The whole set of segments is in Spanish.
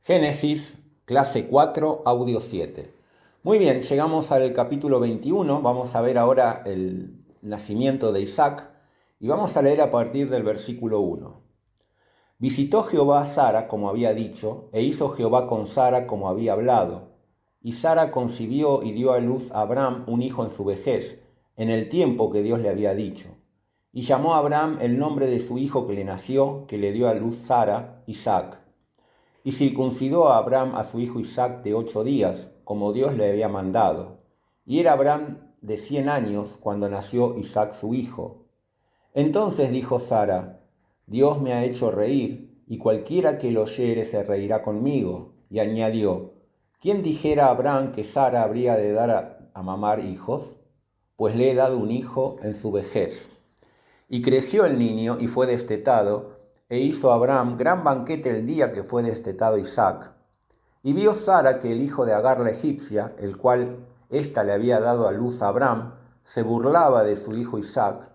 Génesis, clase 4, audio 7. Muy bien, llegamos al capítulo 21, vamos a ver ahora el nacimiento de Isaac y vamos a leer a partir del versículo 1. Visitó Jehová a Sara como había dicho, e hizo Jehová con Sara como había hablado. Y Sara concibió y dio a luz a Abraham un hijo en su vejez, en el tiempo que Dios le había dicho. Y llamó a Abraham el nombre de su hijo que le nació, que le dio a luz Sara, Isaac. Y circuncidó a Abraham a su hijo Isaac de 8 días, como Dios le había mandado. Y era Abraham de 100 años cuando nació Isaac su hijo. Entonces dijo Sara: Dios me ha hecho reír, y cualquiera que lo oyere se reirá conmigo. Y añadió: ¿Quién dijera a Abraham que Sara habría de dar a mamar hijos? Pues le he dado un hijo en su vejez. Y creció el niño y fue destetado, e hizo Abraham gran banquete el día que fue destetado Isaac. Y vio Sara que el hijo de Agar la egipcia, el cual ésta le había dado a luz a Abraham, se burlaba de su hijo Isaac.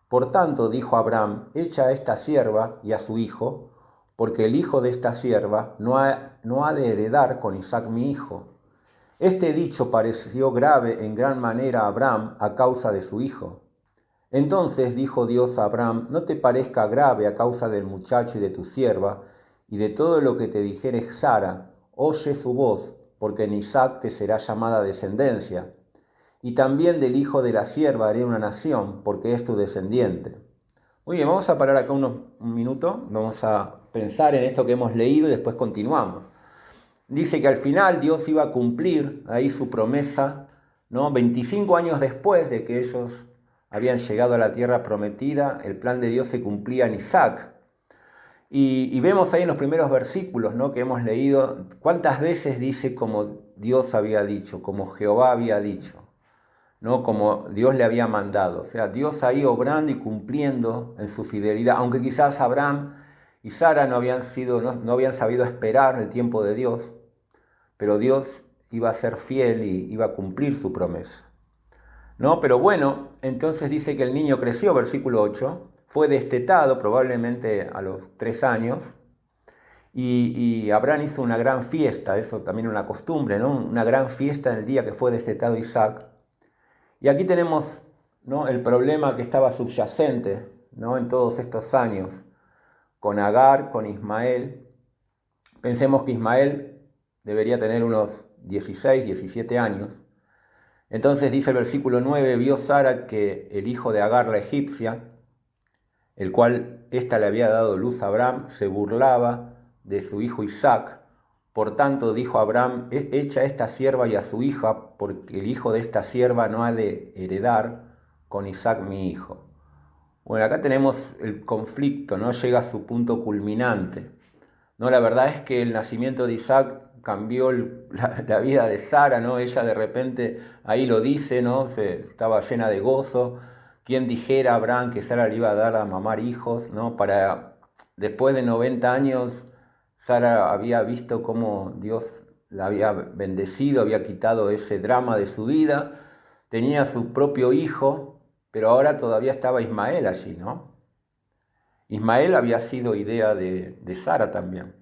Por tanto dijo Abraham: echa a esta sierva y a su hijo, porque el hijo de esta sierva no ha de heredar con Isaac mi hijo. Este dicho pareció grave en gran manera a Abraham a causa de su hijo. Entonces dijo Dios a Abraham: no te parezca grave a causa del muchacho y de tu sierva, y de todo lo que te dijere Sara, oye su voz, porque en Isaac te será llamada descendencia. Y también del hijo de la sierva haré una nación, porque es tu descendiente. Muy bien, vamos a parar acá un minuto, vamos a pensar en esto que hemos leído y después continuamos. Dice que al final Dios iba a cumplir ahí su promesa, ¿no? 25 años después de que ellos habían llegado a la tierra prometida, el plan de Dios se cumplía en Isaac. Y vemos ahí en los primeros versículos, ¿no?, que hemos leído, cuántas veces dice como Dios había dicho, como Jehová había dicho, ¿no?, como Dios le había mandado. O sea, Dios ahí obrando y cumpliendo en su fidelidad, aunque quizás Abraham y Sara no habían sabido esperar el tiempo de Dios, pero Dios iba a ser fiel y iba a cumplir su promesa, ¿no? Pero bueno, entonces dice que el niño creció, versículo 8, fue destetado probablemente a los 3 años, y Abraham hizo una gran fiesta, eso también una costumbre, ¿no? Una gran fiesta en el día que fue destetado Isaac. Y aquí tenemos, ¿no?, el problema que estaba subyacente, ¿no?, en todos estos años, con Agar, con Ismael. Pensemos que Ismael debería tener unos 16, 17 años. Entonces dice el versículo 9, vio Sara que el hijo de Agar la egipcia, el cual ésta le había dado luz a Abraham, se burlaba de su hijo Isaac. Por tanto dijo Abraham: echa a esta sierva y a su hija, porque el hijo de esta sierva no ha de heredar con Isaac mi hijo. Bueno, acá tenemos el conflicto, ¿no? Llega a su punto culminante, ¿no? La verdad es que el nacimiento de Isaac cambió la vida de Sara, ¿no? Ella de repente, ahí lo dice, ¿no?, estaba llena de gozo. ¿Quién dijera a Abraham que Sara le iba a dar a mamar hijos, ¿no? Después de 90 años, Sara había visto cómo Dios la había bendecido, había quitado ese drama de su vida, tenía su propio hijo, pero ahora todavía estaba Ismael allí, ¿no? Ismael había sido idea de Sara también.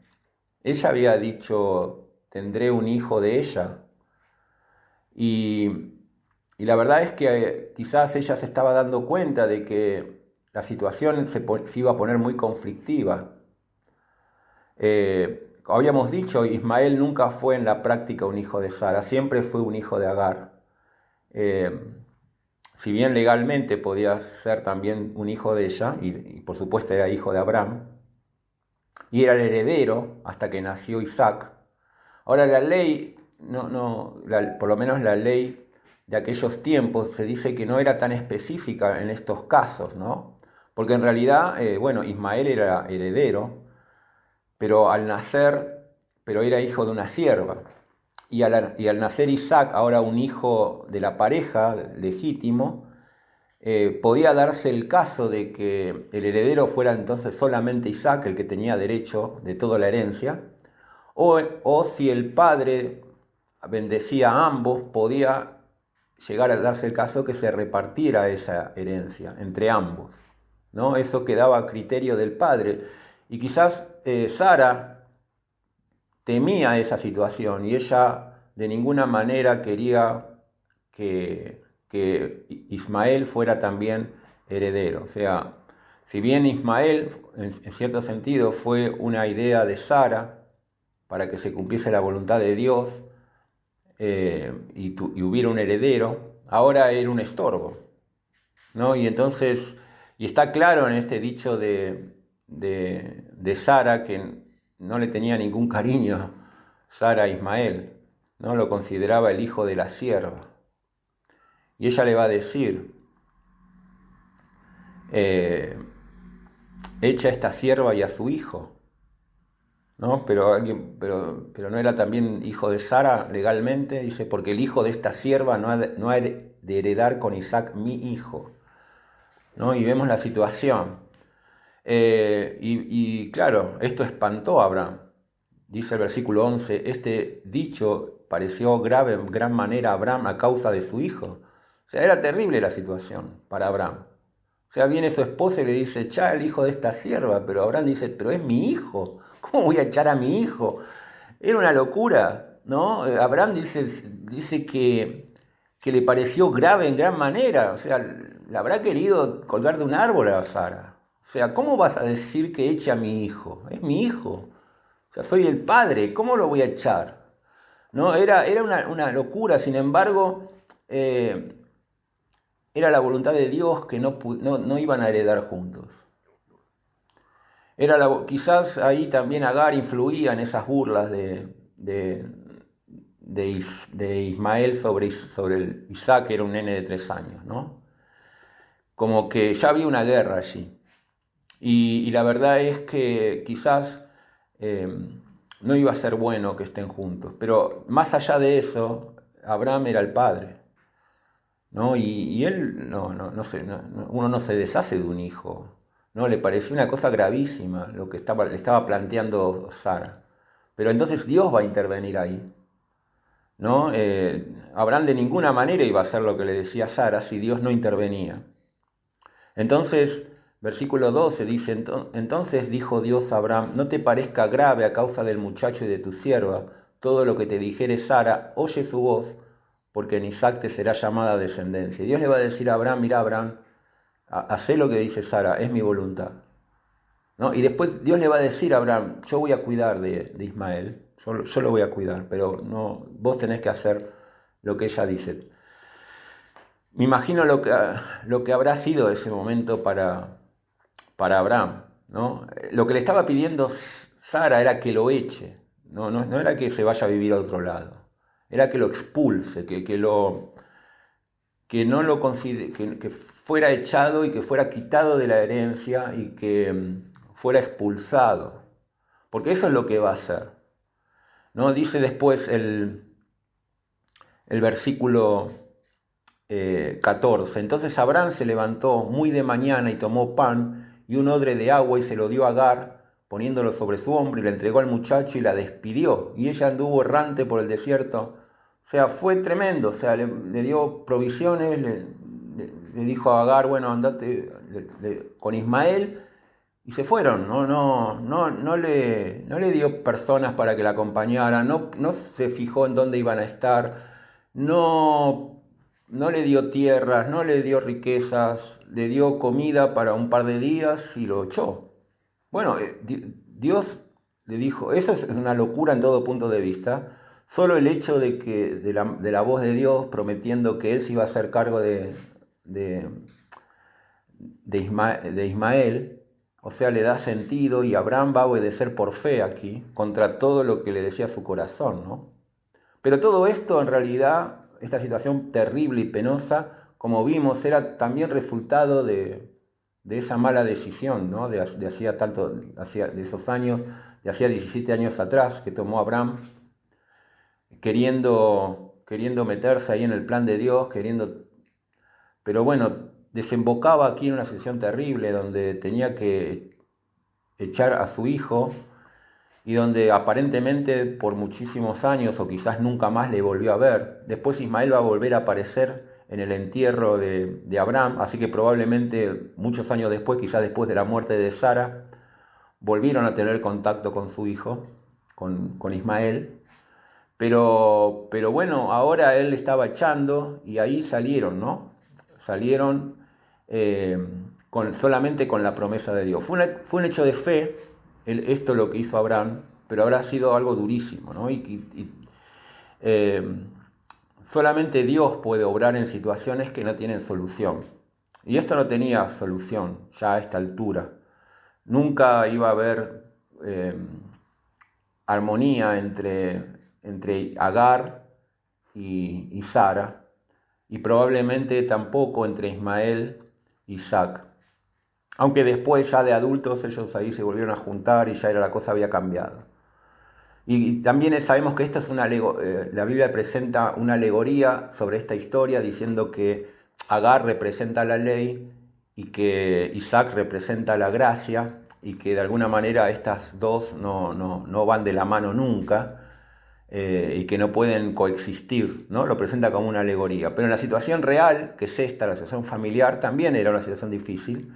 Ella había dicho: tendré un hijo de ella. Y la verdad es que quizás ella se estaba dando cuenta de que la situación se iba a poner muy conflictiva. Habíamos dicho, Ismael nunca fue en la práctica un hijo de Sara, siempre fue un hijo de Agar. Si bien legalmente podía ser también un hijo de ella, y por supuesto era hijo de Abraham, y era el heredero hasta que nació Isaac. Ahora la ley, por lo menos la ley de aquellos tiempos, se dice que no era tan específica en estos casos, ¿no? Porque en realidad, Ismael era heredero, pero era hijo de una sierva. Y al nacer Isaac, ahora un hijo de la pareja legítimo, podía darse el caso de que el heredero fuera entonces solamente Isaac, el que tenía derecho de toda la herencia, o si el padre bendecía a ambos, podía llegar a darse el caso que se repartiera esa herencia entre ambos, ¿no? Eso quedaba a criterio del padre. Y quizás Sara temía esa situación y ella de ninguna manera quería que Ismael fuera también heredero. O sea, si bien Ismael, en cierto sentido, fue una idea de Sara para que se cumpliese la voluntad de Dios y hubiera un heredero, ahora era un estorbo, ¿no? Y entonces, y está claro en este dicho de Sara que no le tenía ningún cariño Sara a Ismael, ¿no? Lo consideraba el hijo de la sierva. Y ella le va a decir, echa a esta sierva y a su hijo, ¿no? Pero no era también hijo de Sara legalmente, dice, porque el hijo de esta sierva no ha de heredar con Isaac mi hijo, ¿no? Y vemos la situación. Y claro, esto espantó a Abraham. Dice el versículo 11, este dicho pareció grave en gran manera a Abraham a causa de su hijo. O sea, era terrible la situación para Abraham. O sea, viene su esposa y le dice, echa el hijo de esta sierva, pero Abraham dice, pero es mi hijo, ¿cómo voy a echar a mi hijo? Era una locura, ¿no? Abraham dice que le pareció grave en gran manera, o sea, le habrá querido colgar de un árbol a Sara. O sea, ¿cómo vas a decir que eche a mi hijo? Es mi hijo. O sea, soy el padre, ¿cómo lo voy a echar? ¿No? Era una locura, sin embargo, era la voluntad de Dios que no iban a heredar juntos. Quizás ahí también Agar influía en esas burlas de Ismael sobre Isaac, que era un nene de 3 años, ¿no? Como que ya había una guerra allí. Y la verdad es que quizás no iba a ser bueno que estén juntos. Pero más allá de eso, Abraham era el padre, ¿no? Y él, uno no se deshace de un hijo, ¿no? Le pareció una cosa gravísima lo que le estaba planteando Sara. Pero entonces Dios va a intervenir ahí, ¿no? Abraham de ninguna manera iba a hacer lo que le decía Sara si Dios no intervenía. Entonces, versículo 12 dice, entonces dijo Dios a Abraham, no te parezca grave a causa del muchacho y de tu sierva, todo lo que te dijere Sara, oye su voz, porque en Isaac te será llamada descendencia. Y Dios le va a decir a Abraham, mira Abraham, hacé lo que dice Sara, es mi voluntad, ¿no? Y después Dios le va a decir a Abraham, yo voy a cuidar de Ismael, yo lo voy a cuidar, pero no, vos tenés que hacer lo que ella dice. Me imagino lo que habrá sido ese momento para Abraham, ¿no? Lo que le estaba pidiendo Sara era que lo eche, no era que se vaya a vivir a otro lado, era que lo expulse, que no lo considere, que fuera echado y que fuera quitado de la herencia y que fuera expulsado, porque eso es lo que va a hacer, ¿no? Dice después el versículo 14. Entonces Abraham se levantó muy de mañana y tomó pan y un odre de agua y se lo dio a Agar, poniéndolo sobre su hombro y le entregó al muchacho y la despidió. Y ella anduvo errante por el desierto. O sea, fue tremendo. O sea, le dio provisiones, le dijo a Agar, bueno, andate con Ismael, y se fueron. No le dio personas para que la acompañaran, no se fijó en dónde iban a estar, no le dio tierras, no le dio riquezas, le dio comida para un par de días y lo echó. Bueno, Dios le dijo, eso es una locura en todo punto de vista. Solo el hecho de la voz de Dios prometiendo que él se iba a hacer cargo de Ismael, o sea, le da sentido, y Abraham va a obedecer por fe aquí, contra todo lo que le decía su corazón, ¿no? Pero todo esto en realidad, esta situación terrible y penosa, como vimos, era también resultado de esa mala decisión, ¿no? de esos años, de hacía 17 años atrás, que tomó Abraham, queriendo meterse ahí en el plan de Dios, pero bueno, desembocaba aquí en una situación terrible, donde tenía que echar a su hijo, y donde aparentemente por muchísimos años o quizás nunca más le volvió a ver. Después Ismael va a volver a aparecer en el entierro de Abraham, así que probablemente muchos años después, quizás después de la muerte de Sara, volvieron a tener contacto con su hijo. con Ismael. Pero bueno, ahora él estaba echando y ahí salieron, ¿no? Salieron solamente con la promesa de Dios. Fue un hecho de fe, esto lo que hizo Abraham, pero habrá sido algo durísimo, ¿no? Solamente Dios puede obrar en situaciones que no tienen solución. Y esto no tenía solución ya a esta altura. Nunca iba a haber armonía entre Agar y Sara, y probablemente tampoco entre Ismael y Isaac. Aunque después ya de adultos ellos ahí se volvieron a juntar y ya la cosa había cambiado. Y también sabemos que esta es la Biblia presenta una alegoría sobre esta historia diciendo que Agar representa la ley y que Isaac representa la gracia y que de alguna manera estas dos no van de la mano nunca y que no pueden coexistir, ¿no? Lo presenta como una alegoría. Pero en la situación real, que es esta, la situación familiar, también era una situación difícil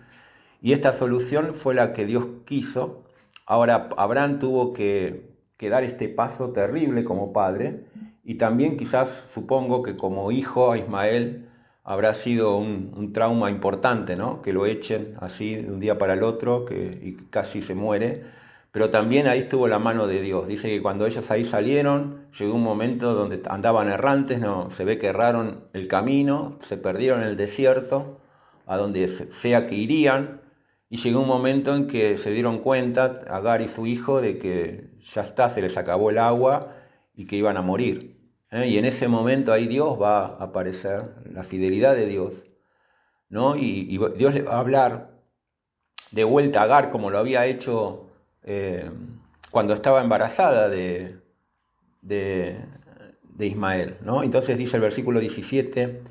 y esta solución fue la que Dios quiso. Ahora Abraham tuvo que dar este paso terrible como padre y también quizás supongo que como hijo a Ismael habrá sido un trauma importante, ¿no? Que lo echen así de un día para el otro y casi se muere, pero también ahí estuvo la mano de Dios. Dice que cuando ellos ahí salieron, llegó un momento donde andaban errantes, ¿no? Se ve que erraron el camino, se perdieron en el desierto, a donde sea que irían, y llegó un momento en que se dieron cuenta, Agar y su hijo, de que ya está, se les acabó el agua y que iban a morir. Y en ese momento ahí Dios va a aparecer, la fidelidad de Dios, ¿no? Y Dios le va a hablar de vuelta a Agar como lo había hecho cuando estaba embarazada de Ismael, ¿no? Entonces dice el versículo 17,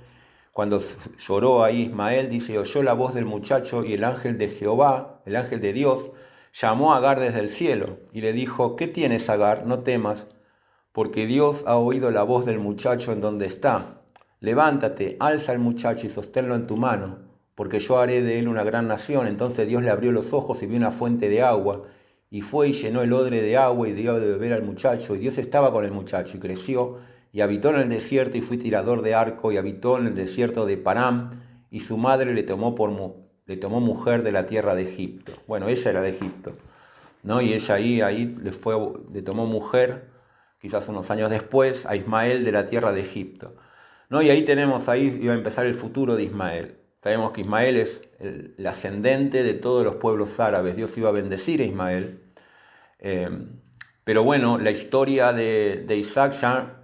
cuando lloró ahí Ismael, dice, oyó la voz del muchacho y el ángel de Jehová, el ángel de Dios, llamó a Agar desde el cielo y le dijo, ¿qué tienes, Agar? No temas, porque Dios ha oído la voz del muchacho en donde está. Levántate, alza al muchacho y sosténlo en tu mano, porque yo haré de él una gran nación. Entonces Dios le abrió los ojos y vio una fuente de agua, y fue y llenó el odre de agua y dio de beber al muchacho. Y Dios estaba con el muchacho y creció, y habitó en el desierto y fue tirador de arco, y habitó en el desierto de Param, y su madre le tomó mujer de la tierra de Egipto. Bueno, ella era de Egipto, ¿no? Y ella ahí le tomó mujer, quizás unos años después, a Ismael de la tierra de Egipto, ¿no? Y ahí iba a empezar el futuro de Ismael. Sabemos que Ismael es el ascendente de todos los pueblos árabes. Dios iba a bendecir a Ismael. Pero bueno, la historia de Isaac ya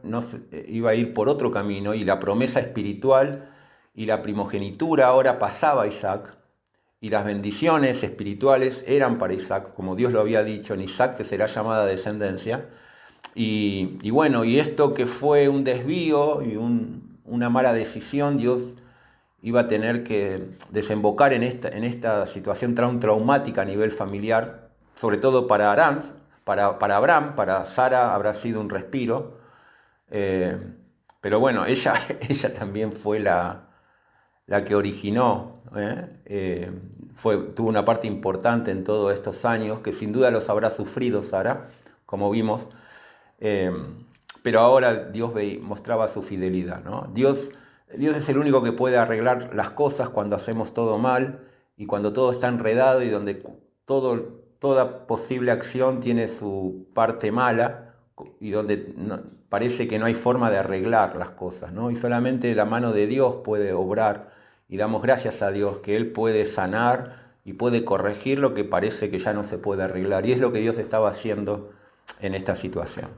iba a ir por otro camino y la promesa espiritual y la primogenitura ahora pasaba a Isaac y las bendiciones espirituales eran para Isaac, como Dios lo había dicho, en Isaac te será llamada descendencia. Y bueno, y esto que fue un desvío y una mala decisión, Dios iba a tener que desembocar en esta situación traumática a nivel familiar, sobre todo para Abraham, para Sara habrá sido un respiro, pero bueno, ella también fue la que originó, tuvo una parte importante en todos estos años, que sin duda los habrá sufrido Sara, como vimos, pero ahora Dios mostraba su fidelidad, ¿no? Dios es el único que puede arreglar las cosas cuando hacemos todo mal y cuando todo está enredado y donde toda posible acción tiene su parte mala y donde parece que no hay forma de arreglar las cosas, ¿no? Y solamente la mano de Dios puede obrar y damos gracias a Dios que Él puede sanar y puede corregir lo que parece que ya no se puede arreglar. Y es lo que Dios estaba haciendo en esta situación.